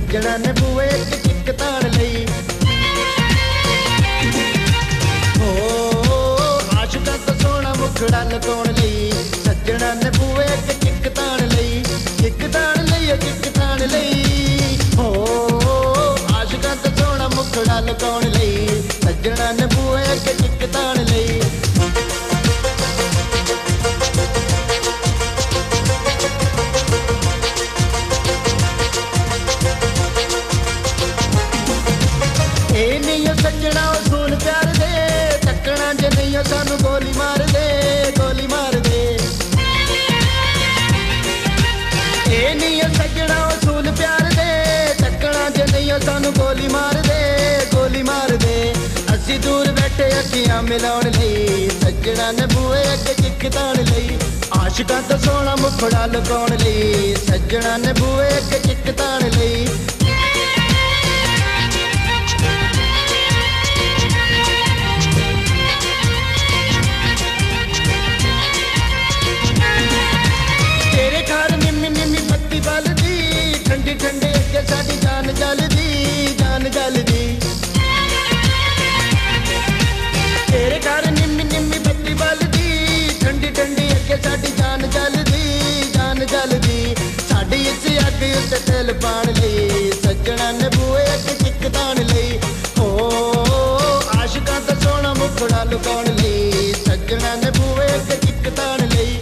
सज्जणा ने बूए एक चिक ताण लई। हो आशिकां तो सोहना मुखड़ा लुकाउण लई सज्जणा ने बूए एक चिक ताण लई। चिक ताण लई चिक ताण लई। हो आशिकां तो सोहना मुखड़ा लुकाउण लई सज्जणा ने बूए एक चिक ताण लई। सज्जणा सुन प्यार दे तकना जे नहीं सानू गोली मार दे गोली मार दे। ए नहीं सज्जणा सुन प्यार दे तकना जे नहीं सानू गोली मार दे गोली मार दे। असी दूर बैठे अखियां मिलाउण लई सज्जणा ने बूए अगे चिक ताण लई। आशिकां तो सोहना मुखड़ा लुकाउण लई सज्जणा ने बूए अगे चिक ताण लई। ठंडी ठंडे अगे साडी जान जलदी जान जलदी। तेरे घर निम्मी निम्मी बत्ती बलदी ठंडी ठंडी अगे साडी जान जलदी जान जलदी। साडी इस अग उत्ते तेल पाण लई सज्जणा ने बूए अगे चिक ताण लई। हो आशिकां दा सोहना मुखड़ा लुकाउण लई सज्जणा ने बूए अगे चिक ताण लई।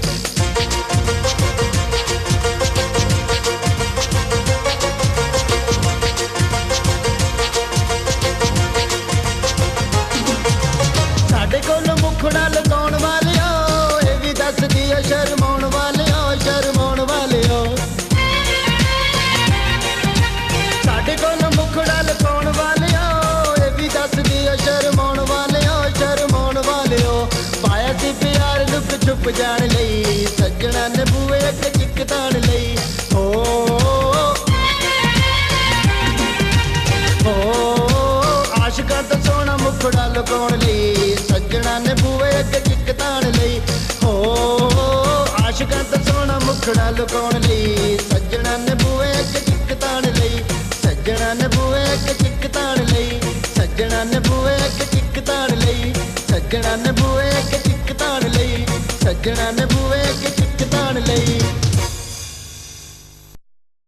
मुखड़ा लुकाउण वालियो ये भी दस दियो शर्माउण वालियो शर्माउण वालियो। साडे कोल मुखड़ा लुकाउण वालियो ये भी दस दियो शर्माउण वालियो शर्माउण वालियो। पाया सी प्यार लुक छुप जाण लई सज्जणा ने बूए अगे चिक ताण लई। हो आशिकां तो सोहना मुखड़ा लुकाउण लई सज्जणा ने बूए अगे चिक ताण लई। हो आशिकां तो सोहना मुखड़ा लुकाउण लई सज्जणा ने बूए अगे चिक ताण लई। सज्जणा ने बूए अगे चिक ताण लई सज्जणा ने बूए अगे चिक ताण लई सज्जणा ने बूए अगे चिक ताण लई सज्जणा ने बूए अगे